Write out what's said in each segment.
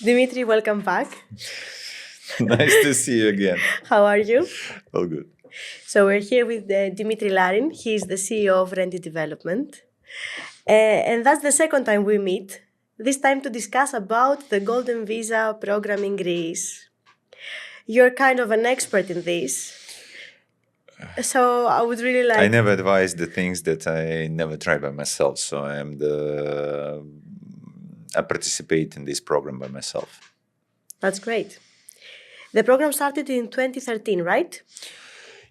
Dmitry, welcome back. Nice to see you again. How are you? All good. So we're here with Dmitry Larin. He's the CEO of Renty Development. And that's the second time we meet, this time to discuss about the Golden Visa program in Greece. You're kind of an expert in this. So I would really like... I never advise the things that I never try by myself. So I participate in this program by myself. That's great. The program started in 2013, right?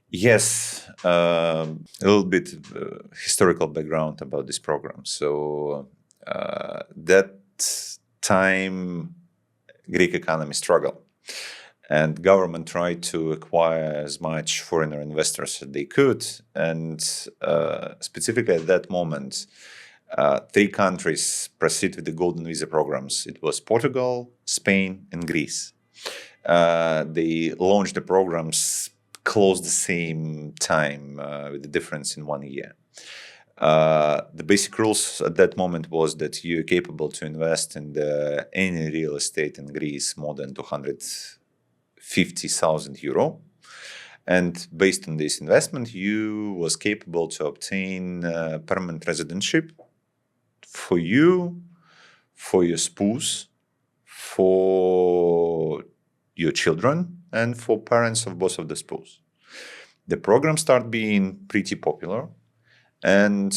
Yes, a little bit historical background about this program. So that time, Greek economy struggled, and government tried to acquire as much foreigner investors as they could. And specifically at that moment, three countries proceed with the Golden Visa programs. It was Portugal, Spain, and Greece. They launched the programs close the same time with the difference in 1 year. The basic rules at that moment was that you're capable to invest in any real estate in Greece more than 250,000 euro. And based on this investment, you was capable to obtain permanent residentship for you, for your spouse, for your children, and for parents of both of the spouse. The program started being pretty popular, and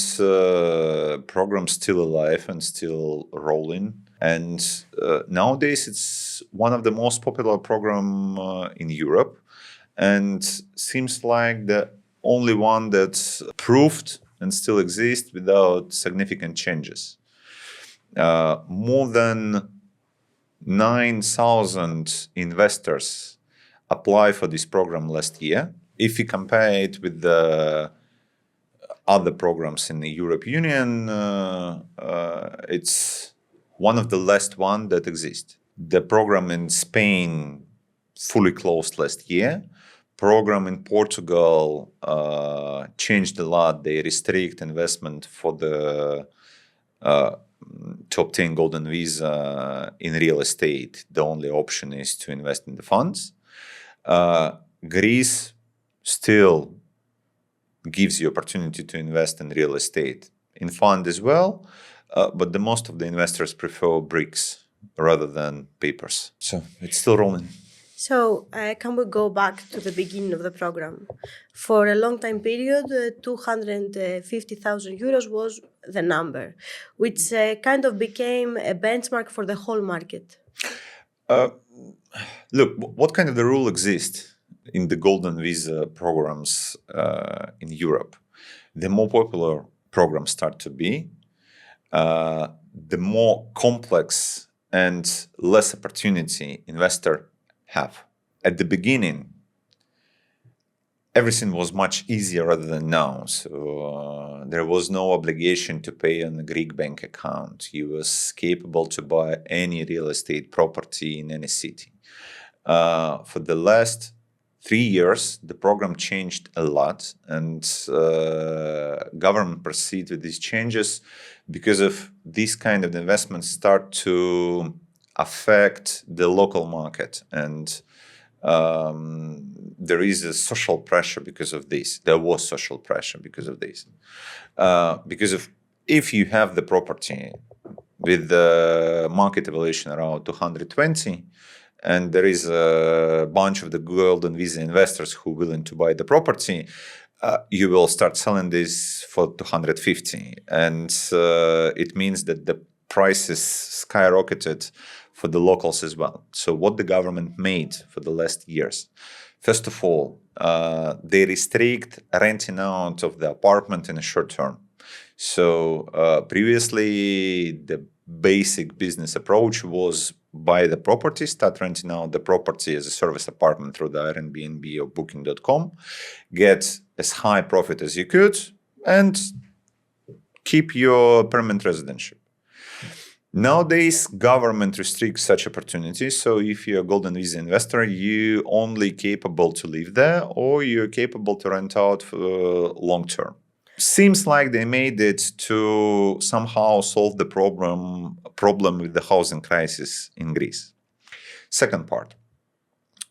program still alive and still rolling. And nowadays it's one of the most popular program in Europe, and seems like the only one that's proved and still exists without significant changes. More than 9,000 investors apply for this program last year. If you compare it with the other programs in the European Union, it's one of the last one that exist. The program in Spain fully closed last year. Program in Portugal changed a lot. They restrict investment for to obtain Golden Visa in real estate. The only option is to invest in the funds. Greece still gives you opportunity to invest in real estate, in fund as well, but the most of the investors prefer bricks rather than papers. So it's still rolling. So, can we go back to the beginning of the program? For a long time period, 250,000 euros was the number, which kind of became a benchmark for the whole market. Look, what kind of the rule exists in the Golden Visa programs in Europe? The more popular programs start to be, the more complex and less opportunity investor have. At the beginning, everything was much easier rather than now. So there was no obligation to pay on a Greek bank account. You was capable to buy any real estate property in any city. For the last 3 years, the program changed a lot, and government proceed with these changes because of these kind of investments start to affect the local market, and there is a social pressure because of this. There was social pressure because of this. Because of if you have the property with the market evaluation around 220, and there is a bunch of the Golden Visa investors who are willing to buy the property, you will start selling this for 250. And it means that the prices skyrocketed for the locals as well. So what the government made for the last years, first of all, they restrict renting out of the apartment in a short term. So previously, the basic business approach was buy the property, start renting out the property as a service apartment through the Airbnb or Booking.com, get as high profit as you could, and keep your permanent residentship. Nowadays, government restricts such opportunities. So if you're a Golden Visa investor, you're only capable to live there, or you're capable to rent out for long term. seems like they made it to somehow solve the problem with the housing crisis in Greece. Second part,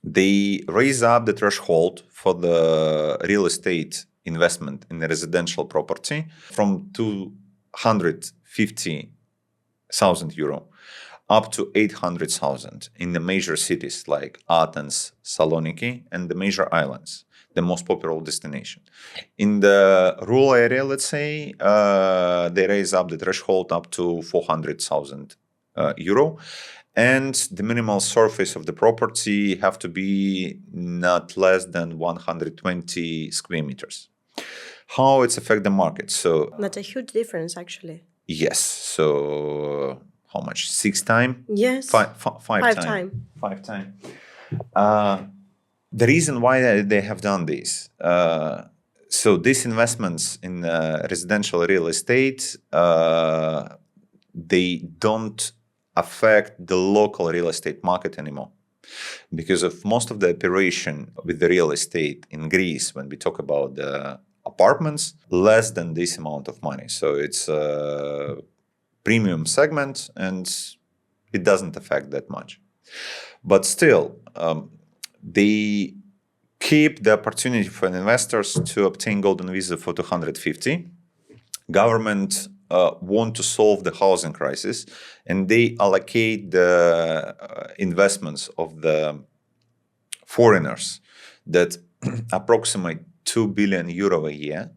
they raise up the threshold for the real estate investment in the residential property from 250,000 euro up to 800,000 in the major cities like Athens, Saloniki, and the major islands, the most popular destination. In the rural area, let's say, they raise up the threshold up to 400,000 euro. And the minimal surface of the property have to be not less than 120 square meters. How it's affect the market? So That's a huge difference, actually. yes. So how much? 6 time? Yes. Five Five time. time. 5 time. The reason why they have done this. So these investments in residential real estate, they don't affect the local real estate market anymore. Because of most of the operation with the real estate in Greece, when we talk about the apartments, less than this amount of money. So it's a premium segment and it doesn't affect that much. But still, they keep the opportunity for investors to obtain golden visa for 250. Government want to solve the housing crisis, and they allocate the investments of the foreigners that approximate 2 billion euro a year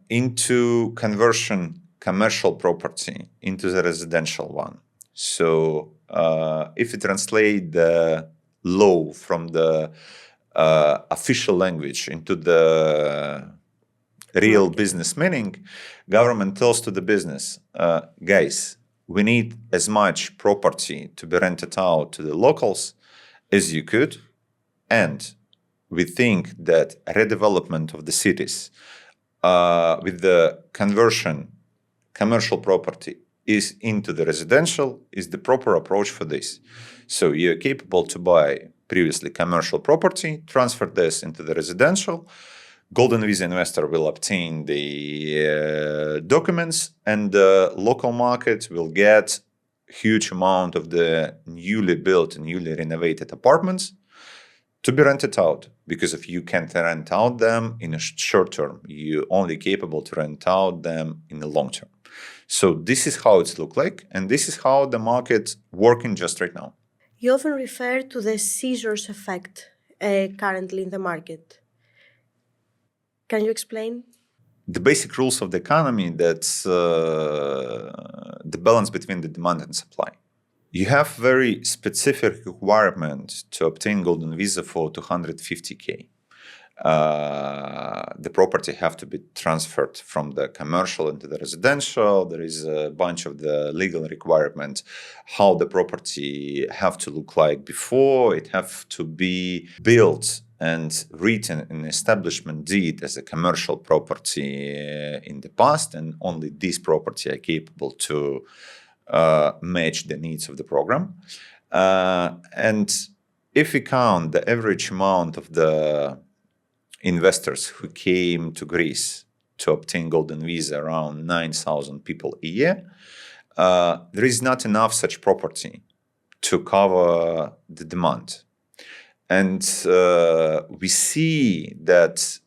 into conversion commercial property into the residential one. So if you translate the law from the official language into the real business meaning, government tells to the business, guys, we need as much property to be rented out to the locals as you could. And we think that redevelopment of the cities with the conversion commercial property is into the residential is the proper approach for this. So you're capable to buy previously commercial property, transfer this into the residential. Golden visa investor will obtain the documents, and the local market will get huge amount of the newly built, newly renovated apartments to be rented out. Because if you can't rent out them in a short term, you're only capable to rent out them in the long term. So this is how it's look like, and this is how the market's working just right now. You often refer to the scissors effect currently in the market. Can you explain? The basic rules of the economy, that's the balance between the demand and supply. You have very specific requirement to obtain golden visa for 250K. The property have to be transferred from the commercial into the residential. There is a bunch of the legal requirements, how the property have to look like before. It have to be built and written in establishment deed as a commercial property in the past, and only this property are capable to match the needs of the program. And if we count the average amount of the investors who came to Greece to obtain golden visa, around 9,000 people a year, there is not enough such property to cover the demand. And we see that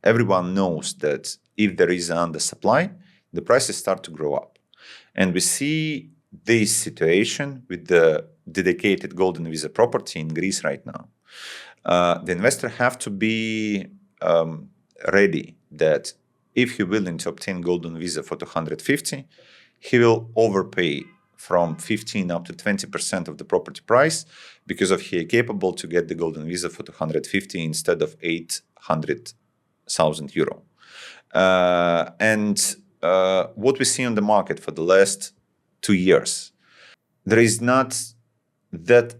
everyone knows that if there is under supply, the prices start to grow up. And we see this situation with the dedicated golden visa property in Greece right now. The investor have to be ready that if he's willing to obtain golden visa for 250, he will overpay from 15 up to 20% of the property price, because of he is capable to get the golden visa for 250 instead of 800,000 euro. And what we see on the market for the last 2 years, there is not that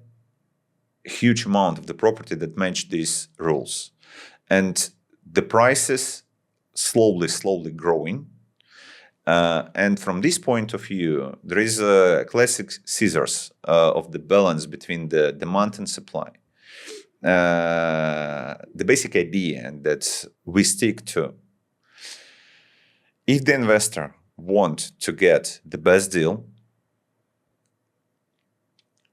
huge amount of the property that match these rules. And the prices slowly growing. And from this point of view, there is a classic scissors of the balance between the demand and supply. the basic idea that we stick to. If the investor wants to get the best deal,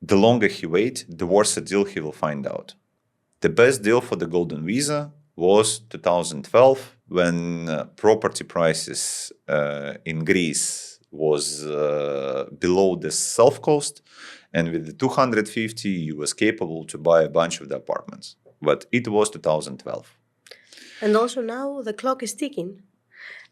the longer he waits, the worse a deal he will find out. The best deal for the golden visa was 2012, when property prices in Greece was below the self-cost, and with the 250 you was capable to buy a bunch of the apartments. But it was 2012. And also now the clock is ticking.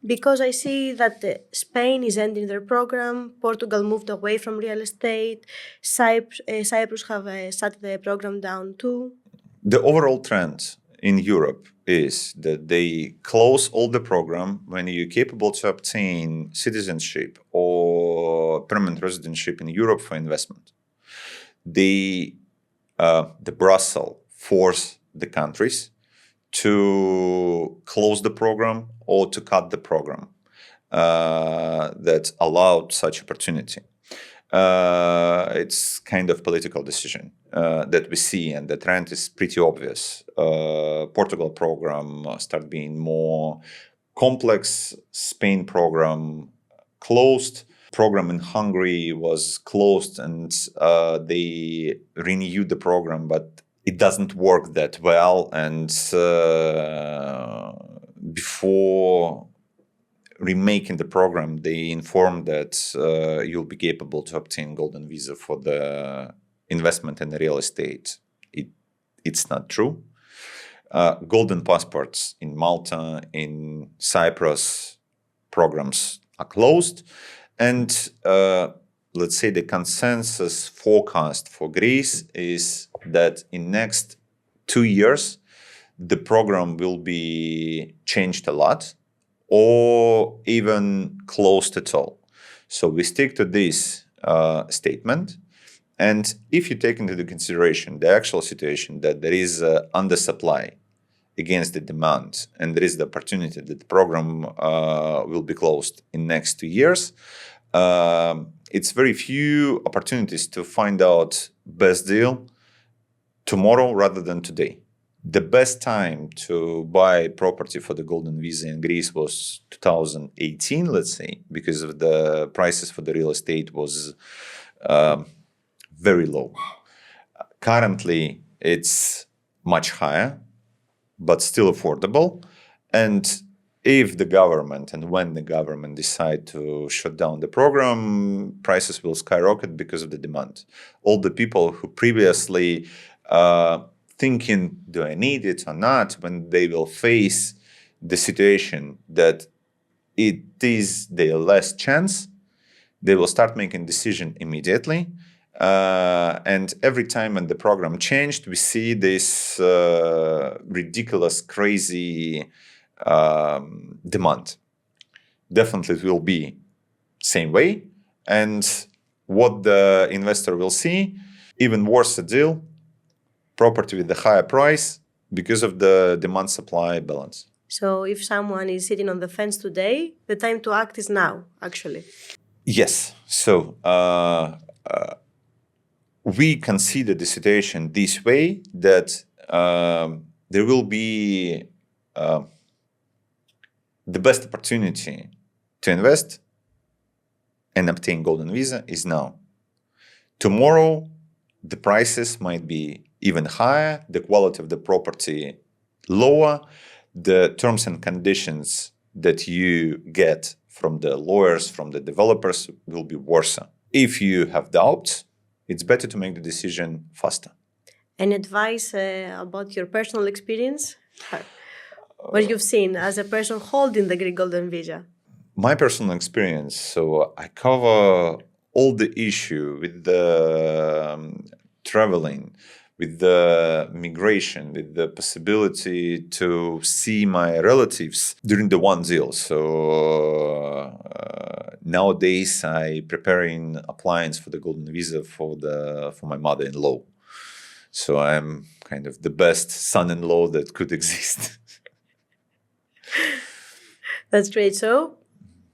Because I see that Spain is ending their program, Portugal moved away from real estate, Cyprus have shut the program down too. The overall trend in Europe is that they close all the program when you're capable to obtain citizenship or permanent residentship in Europe for investment. The Brussels force the countries to close the program or to cut the program that allowed such opportunity. It's kind of political decision that we see, and the trend is pretty obvious. Portugal program start being more complex. Spain program closed. Program in Hungary was closed, and they renewed the program, but it doesn't work that well. And before remaking the program, they informed that you'll be capable to obtain golden visa for the investment in real estate. It's not true. Golden passports in Malta, in Cyprus, programs are closed. And let's say the consensus forecast for Greece is that in next 2 years, the program will be changed a lot, or even closed at all. So we stick to this statement. And if you take into the consideration the actual situation that there is undersupply against the demand, and there is the opportunity that the program will be closed in next 2 years, it's very few opportunities to find out best deal tomorrow rather than today. The best time to buy property for the golden visa in Greece was 2018, let's say, because of the prices for the real estate was very low. Currently, it's much higher, but still affordable. And if the government and when the government decide to shut down the program, prices will skyrocket because of the demand. All the people who previously thinking, do I need it or not, when they will face the situation that it is their last chance, they will start making decision immediately. And every time when the program changed, we see this ridiculous, crazy demand. Definitely it will be same way. And what the investor will see, even worse a deal, property with the higher price because of the demand-supply balance. So if someone is sitting on the fence today, the time to act is now, actually. Yes. So we consider the situation this way, that there will be the best opportunity to invest and obtain golden visa is now. Tomorrow, the prices might be even higher, the quality of the property lower, the terms and conditions that you get from the lawyers, from the developers will be worse. If you have doubts, it's better to make the decision faster. Any advice about your personal experience? What you've seen as a person holding the Greek golden visa? My personal experience, so I cover all the issue with the traveling, with the migration, with the possibility to see my relatives during the one deal. So nowadays I preparing appliance for the golden visa for my mother-in-law. So I'm kind of the best son-in-law that could exist. That's great. So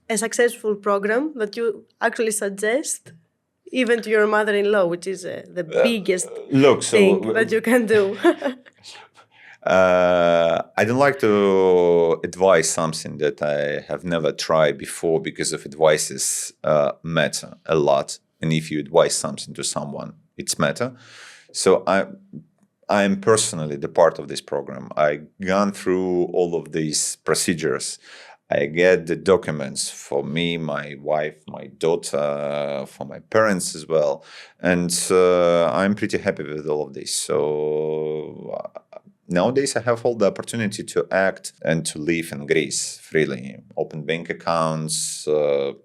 a successful program that you actually suggest even to your mother-in-law, which is the biggest Look, thing that you can do. I don't like to advise something that I have never tried before because of advices matter a lot. And if you advise something to someone, it's matter. So I am personally the part of this program. I gone through all of these procedures. I get the documents for me, my wife, my daughter, for my parents as well. And I'm pretty happy with all of this. So nowadays, I have all the opportunity to act and to live in Greece freely, open bank accounts, so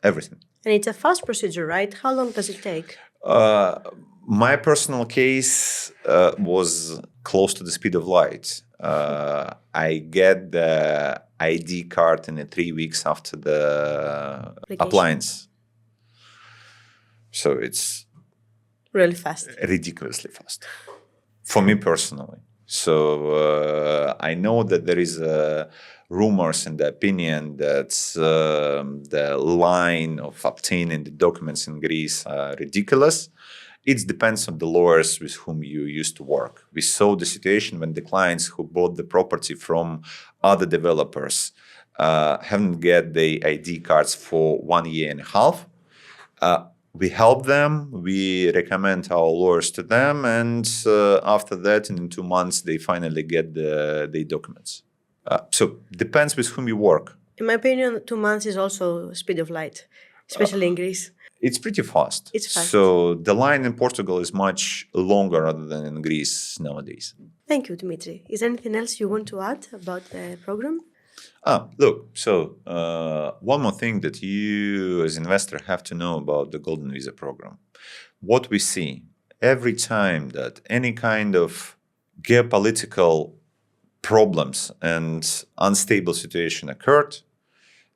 everything. And it's a fast procedure, right? How long does it take? My personal case was close to the speed of light. I get the ID card in 3 weeks after the appliance. So it's really fast. Ridiculously fast. For me personally. So I know that there is rumors and the opinion that the line of obtaining the documents in Greece are ridiculous. It depends on the lawyers with whom you used to work. We saw the situation when the clients who bought the property from other developers haven't get the ID cards for 1.5 years. We help them, we recommend our lawyers to them, and after that, in 2 months, they finally get the documents. So depends with whom you work. In my opinion, 2 months is also speed of light, especially in Greece. It's pretty fast. It's fast. So the line in Portugal is much longer rather than in Greece nowadays. Thank you, Dmitry. Is there anything else you want to add about the program? Look, so one more thing that you as investor have to know about the Golden Visa program. What we see every time that any kind of geopolitical problems and unstable situation occurred,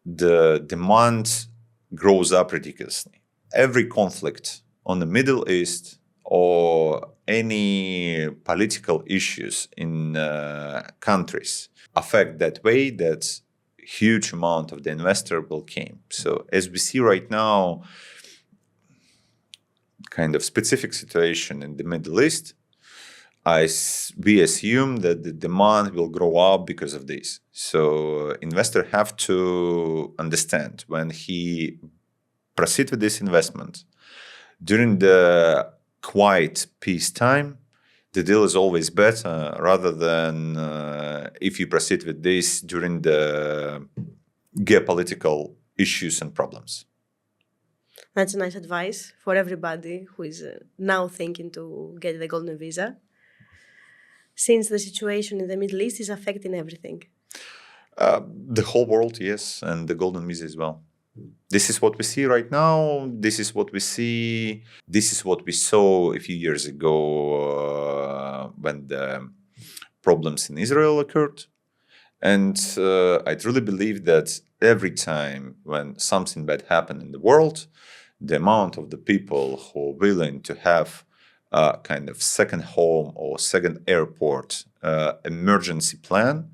the demand grows up ridiculously. Every conflict on the Middle East or any political issues in countries affect that way that huge amount of the investor will came. So as we see right now, kind of specific situation in the Middle East, we assume that the demand will grow up because of this. So investor have to understand when he proceed with this investment during the quiet peace time, the deal is always better rather than if you proceed with this during the geopolitical issues and problems. That's a nice advice for everybody who is now thinking to get the Golden Visa, since the situation in the Middle East is affecting everything. The whole world, yes, and the Golden Visa as well. This is what we see right now. This is what we see. This is what we saw a few years ago when the problems in Israel occurred. And I truly believe that every time when something bad happened in the world, the amount of the people who are willing to have a kind of second home or second airport emergency plan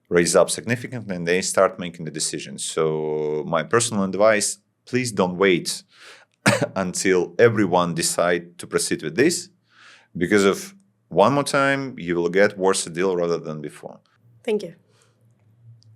raise up significantly and they start making the decisions. So my personal advice, please don't wait until everyone decide to proceed with this, because of one more time, you will get worse deal rather than before. Thank you.